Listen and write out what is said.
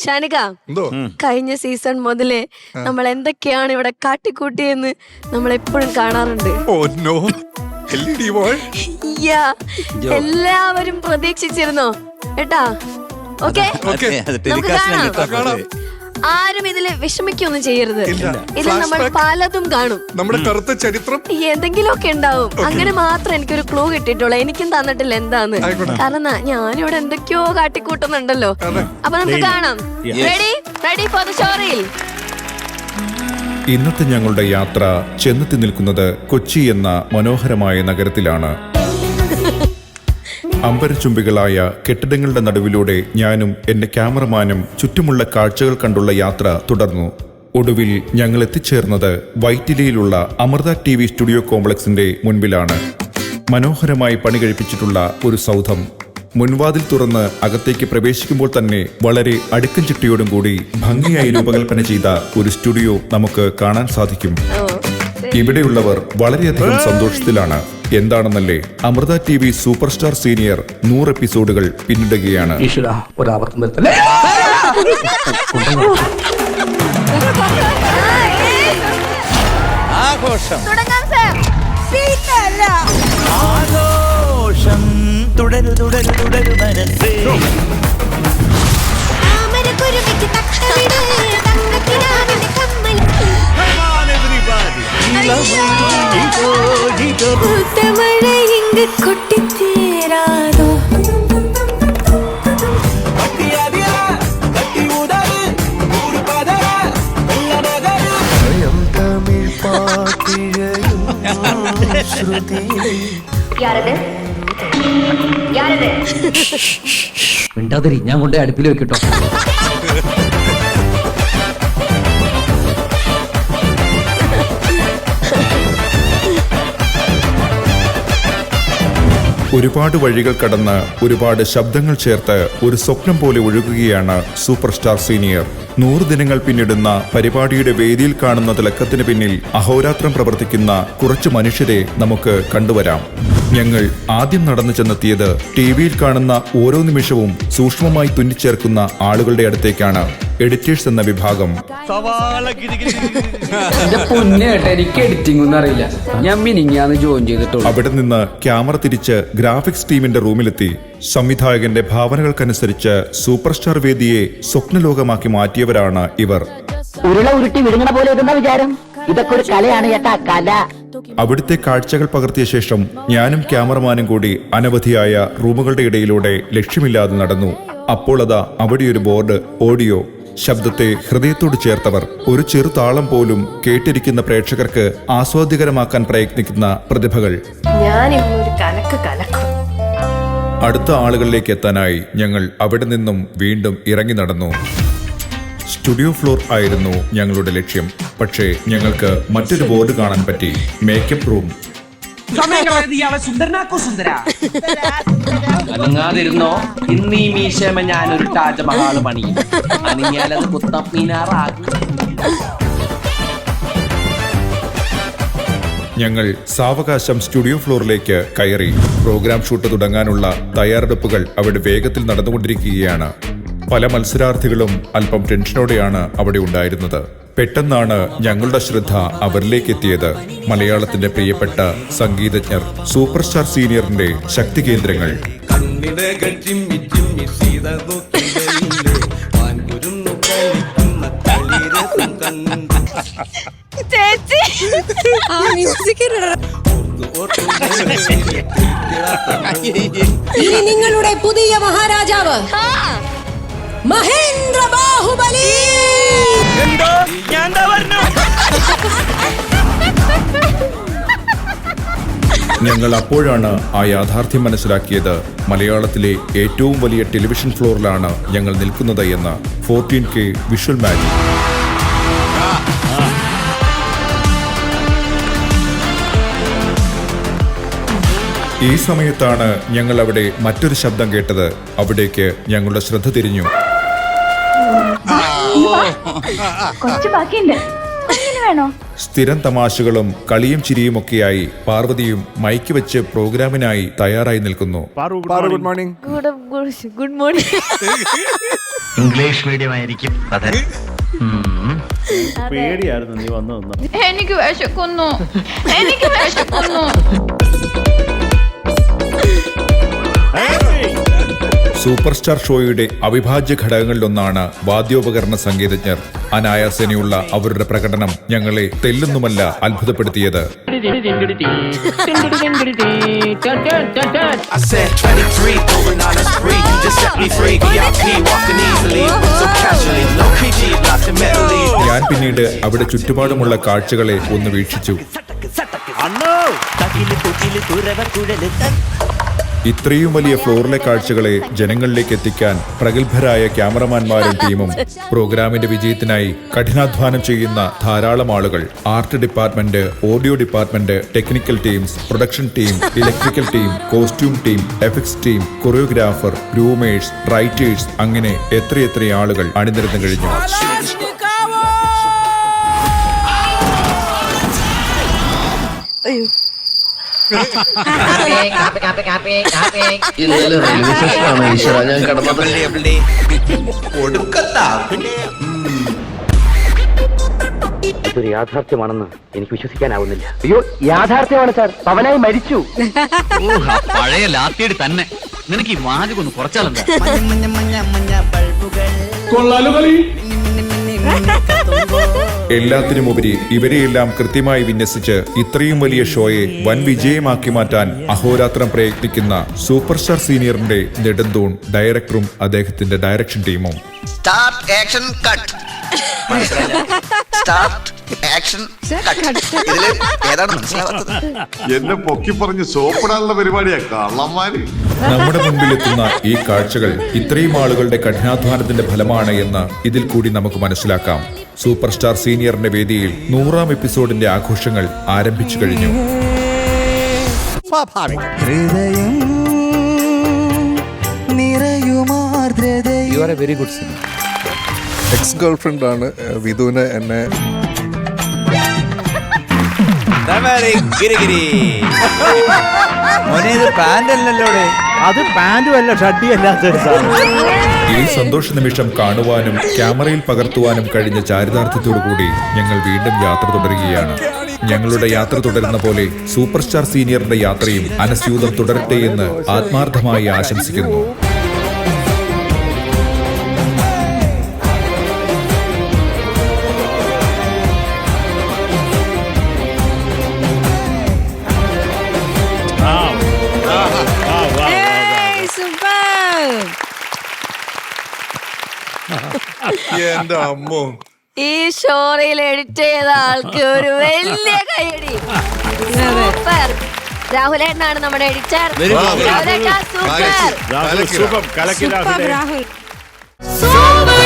ഷാനിക, കഴിഞ്ഞ സീസൺ മുതലേ നമ്മൾ എന്തൊക്കെയാണ് ഇവിടെ കാട്ടിക്കൂട്ടിയെന്ന് നമ്മൾ എപ്പോഴും കാണാറുണ്ട്. എല്ലാവരും പ്രതീക്ഷിച്ചിരുന്നോ ഏട്ടാ? ഓക്കെ, നമുക്ക് കാണാം. ആരും ഇതില് വിഷമിക്കൊന്നും ചെയ്യരുത്. ഇത് നമ്മൾ പലതും കാണും. നമ്മുടെ കറുത്ത ചരിത്രം എന്തെങ്കിലുമൊക്കെ ഉണ്ടാവും. അങ്ങനെ മാത്രം എനിക്കൊരു ക്ലൂ കിട്ടിയിട്ടുള്ളൂ. എനിക്കും തന്നിട്ടില്ല എന്താന്ന്. കാരണം ഞാനിവിടെ എന്തൊക്കെയോ കാട്ടിക്കൂട്ടുന്നുണ്ടല്ലോ. അപ്പൊ നമുക്ക് കാണാം. Ready for the show reel. ഇന്നത്തെ ഞങ്ങളുടെ യാത്ര ചെന്നെത്തി നിൽക്കുന്നത് കൊച്ചി എന്ന മനോഹരമായ നഗരത്തിലാണ്. അമ്പരചുംബികളായ കെട്ടിടങ്ങളുടെ നടുവിലൂടെ ഞാനും എന്റെ ക്യാമറമാനും ചുറ്റുമുള്ള കാഴ്ചകൾ കണ്ടുള്ള യാത്ര തുടർന്നു. ഒടുവിൽ ഞങ്ങൾ എത്തിച്ചേർന്നത് വൈറ്റിലയിലുള്ള അമൃത TV സ്റ്റുഡിയോ കോംപ്ലക്സിന്റെ മുൻപിലാണ്. മനോഹരമായി പണി കഴിപ്പിച്ചിട്ടുള്ള ഒരു സൗധം. മുൻവാതിൽ തുറന്ന് അകത്തേക്ക് പ്രവേശിക്കുമ്പോൾ തന്നെ വളരെ അടുക്കൻ ചിട്ടയോടും കൂടി ഭംഗിയായി രൂപകൽപ്പന ചെയ്ത ഒരു സ്റ്റുഡിയോ നമുക്ക് കാണാൻ സാധിക്കും. ഇവിടെയുള്ളവർ വളരെയധികം സന്തോഷത്തിലാണ്. എന്താണെന്നല്ലേ, Amrita TV super star senior 100 എപ്പിസോഡുകൾ പിന്നിടുകയാണ്. മിണ്ടാതിരി, ഞാൻ കൊണ്ട് അടുപ്പിൽ വെക്കട്ടോ. ഒരുപാട് വഴികൾ കടന്ന് ഒരുപാട് ശബ്ദങ്ങൾ ചേർത്ത് ഒരു സ്വപ്നം പോലെ ഒഴുകുകയാണ് സൂപ്പർ സ്റ്റാർ സീനിയർ. 100 ദിനങ്ങൾ പിന്നിടുന്ന പരിപാടിയുടെ വേദിയിൽ കാണുന്ന തിളക്കത്തിന് പിന്നിൽ അഹോരാത്രം പ്രവർത്തിക്കുന്ന കുറച്ച് മനുഷ്യരെ നമുക്ക് കണ്ടുവരാം. ഞങ്ങൾ ആദ്യം നടന്നു ചെന്നെത്തിയത് ടിവിയിൽ കാണുന്ന ഓരോ നിമിഷവും സൂക്ഷ്മമായി തുന്നിച്ചേർക്കുന്ന ആളുകളുടെ അടുത്തേക്കാണ്. എഡിറ്റേഴ്സ് എന്ന വിഭാഗം. എനിക്ക് എഡിറ്റിംഗ് ഒന്നും അറിയില്ല. ഞാൻ മിനിങ്ങാന്ന് ജോയിൻ ചെയ്തിട്ടുള്ളൂ. അവിടെ നിന്ന് ക്യാമറ തിരിച്ച് ഗ്രാഫിക്സ് ടീമിന്റെ റൂമിലെത്തി. സംവിധായകന്റെ ഭാവനകൾക്കനുസരിച്ച് സൂപ്പർ സ്റ്റാർ വേദിയെ സ്വപ്നലോകമാക്കി മാറ്റിയവരാണ് ഇവർ. ഉരുള ഉരുട്ടി വിഴുങ്ങണ പോലെ ഇതെന്താ വിചാരം? ഇതൊക്കെ ഒരു കലയാണ് ചേട്ടാ, കല. അവിടുത്തെ കാഴ്ചകൾ പകർത്തിയ ശേഷം ഞാനും ക്യാമറമാനും കൂടി അനവധിയായ റൂമുകളുടെ ഇടയിലൂടെ ലക്ഷ്യമില്ലാതെ നടന്നു. അപ്പോൾ അതാ അവിടെയൊരു ബോർഡ്. ഓഡിയോ. ശബ്ദത്തെ ഹൃദയത്തോട് ചേർത്തവർ. ഒരു ചെറു താളം പോലും കേട്ടിരിക്കുന്ന പ്രേക്ഷകർക്ക് ആസ്വാദ്യകരമാക്കാൻ പ്രയത്നിക്കുന്ന പ്രതിഭകൾ. അടുത്ത ആളുകളിലേക്ക് എത്താനായി ഞങ്ങൾ അവിടെ നിന്നും വീണ്ടും ഇറങ്ങി നടന്നു. സ്റ്റുഡിയോ ഫ്ലോർ ആയിരുന്നു ഞങ്ങളുടെ ലക്ഷ്യം. പക്ഷേ ഞങ്ങൾക്ക് മറ്റൊരു ബോർഡ് കാണാൻ പറ്റി. Makeup room. അനങ്ങാതിരുന്നോ, ഇന്ന് ഈ മീശമ ഞാനൊരു താജ്മഹാൾ പണിയും. അണിഞ്ഞാലത് കുത്തപ്പീനാറാകും. ഞങ്ങൾ സാവകാശം സ്റ്റുഡിയോ ഫ്ലോറിലേക്ക് കയറി. പ്രോഗ്രാം ഷൂട്ട് തുടങ്ങാനുള്ള തയ്യാറെടുപ്പുകൾ അവിടെ വേഗത്തിൽ നടന്നുകൊണ്ടിരിക്കുകയാണ്. പല മത്സരാർത്ഥികളും അല്പം ടെൻഷനോടെയാണ് അവിടെ ഉണ്ടായിരുന്നത്. പെട്ടെന്നാണ് ഞങ്ങളുടെ ശ്രദ്ധ അവരിലേക്ക് എത്തിയത്. മലയാളത്തിന്റെ പ്രിയപ്പെട്ട സംഗീതജ്ഞർ, സൂപ്പർ സ്റ്റാർ സീനിയറിന്റെ ശക്തി കേന്ദ്രങ്ങൾ. ഇനി നിങ്ങളുടെ പുതിയ മഹാരാജാവ് മഹേന്ദ്ര ബാഹുബലി. ഞങ്ങൾ അപ്പോഴാണ് ആ യാഥാർത്ഥ്യം മനസ്സിലാക്കിയത്. മലയാളത്തിലെ ഏറ്റവും വലിയ ടെലിവിഷൻ ഫ്ലോറിലാണ് ഞങ്ങൾ നിൽക്കുന്നത് എന്ന്. 14K visual magic. ഈ സമയത്താണ് ഞങ്ങൾ അവിടെ മറ്റൊരു ശബ്ദം കേട്ടത്. അവിടേക്ക് ഞങ്ങളുടെ ശ്രദ്ധ തിരിഞ്ഞു. സ്ഥിരം തമാശകളും കളിയും ചിരിയുമൊക്കെയായി പാർവതിയും മൈക്ക് വെച്ച് പ്രോഗ്രാമിനായി തയ്യാറായി നിൽക്കുന്നു. Good morning. ഇംഗ്ലീഷ് മീഡിയം ആയിരിക്കും അതെ. പേടിയായിരുന്നു നീ വന്നു. എനിക്ക് വിശക്കുന്നു. സൂപ്പർ സ്റ്റാർ ഷോയുടെ അവിഭാജ്യ ഘടകങ്ങളിലൊന്നാണ് വാദ്യോപകരണ സംഗീതജ്ഞർ. അനായാസനയുള്ള അവരുടെ പ്രകടനം ഞങ്ങളെ തെല്ലൊന്നുമല്ല അത്ഭുതപ്പെടുത്തിയത്. ഞാൻ പിന്നീട് അവിടെ ചുറ്റുപാടുമുള്ള കാഴ്ചകളെ ഒന്ന് വീക്ഷിച്ചു. ഇത്രയും വലിയ ഫ്ലോറിലെ കാഴ്ചകളെ ജനങ്ങളിലേക്ക് എത്തിക്കാൻ പ്രഗത്ഭരായ ക്യാമറമാൻമാരും ടീമും പ്രോഗ്രാമിന്റെ വിജയത്തിനായി കഠിനാധ്വാനം ചെയ്യുന്ന ധാരാളം ആളുകൾ, art department, audio department, technical teams, production team, electrical team, costume team, effects team, choreographer, groomers, writers, അങ്ങനെ എത്രയെത്ര ആളുകൾ അണിനിരന്നു കഴിഞ്ഞു. ഇന്നലെ റെയിൽവേ സ്റ്റേഷനാണ് ഈശ്വര ഞാൻ കിടന്നത്. ഇതൊരു യാഥാർത്ഥ്യമാണെന്ന് എനിക്ക് വിശ്വസിക്കാനാവുന്നില്ല. അയ്യോ, യാഥാർത്ഥ്യമാണ് സാർ. പവനായി മരിച്ചു. പഴയ ലാത്തിയുടെ തന്നെ. നിനക്ക് ഈ വാചകം ഒന്ന് കുറച്ചാലെന്താ? എല്ലാത്തിനുമുപരി ഇവരെയെല്ലാം കൃത്യമായി വിന്യസിച്ച് ഇത്രയും വലിയ ഷോയെ വൻ വിജയമാക്കി മാറ്റാൻ അഹോരാത്രം പ്രയത്നിക്കുന്ന സൂപ്പർ സ്റ്റാർ സീനിയറിന്റെ നെടുന്തൂൺ ഡയറക്ടറും അദ്ദേഹത്തിന്റെ ഡയറക്ഷൻ ടീമും. Start action cut. Start action ഇതില് ഏതാണ് മനസ്സിലാവാത്തത്? എന്നെ പൊക്കി പറഞ്ഞ് സോപ്പിടാനുള്ള പരിപാടിയാ കള്ളന്മാര്. നമ്മുടെ മുൻപിലെത്തുന്ന ഈ കാഴ്ചകൾ ഇത്രയും ആളുകളുടെ കഠിനാധ്വാനത്തിന്റെ ഫലമാണ് എന്ന് ഇതിൽ കൂടി നമുക്ക് മനസ്സിലാക്കാം. സൂപ്പർ സ്റ്റാർ സീനിയറിന്റെ വേദിയിൽ 100ാം എപ്പിസോഡിന്റെ ആഘോഷങ്ങൾ ആരംഭിച്ചു കഴിഞ്ഞു. Very good singer. Ex girlfriend ആണ് വിധുവിനെ എന്നെ അത് പാന്റും അല്ല ഷഡ്ഡിയല്ലാത്ത ഈ സന്തോഷ നിമിഷം കാണുവാനും ക്യാമറയിൽ പകർത്തുവാനും കഴിഞ്ഞ ചാരിതാർത്ഥ്യത്തോടുകൂടി ഞങ്ങൾ വീണ്ടും യാത്ര തുടരുകയാണ്. ഞങ്ങളുടെ യാത്ര തുടരുന്ന പോലെ സൂപ്പർ സ്റ്റാർ സീനിയറിന്റെ യാത്രയും അനസ്യൂതം തുടരട്ടെ എന്ന് ആത്മാർത്ഥമായി ആശംസിക്കുന്നു. എന്റെ അമ്മോ, ഈ ഷോറിൽ എഡിറ്റ് ചെയ്ത ആൾക്ക് ഒരു വലിയ കൈയടി. സൂപ്പർ. രാഹുലേട്ടനാണ് നമ്മുടെ എഡിറ്റർ. രാഹുലേട്ടാ സൂപ്പർ. രാഹുൽ കലക്കി രാഹുൽ. സൂപ്പർ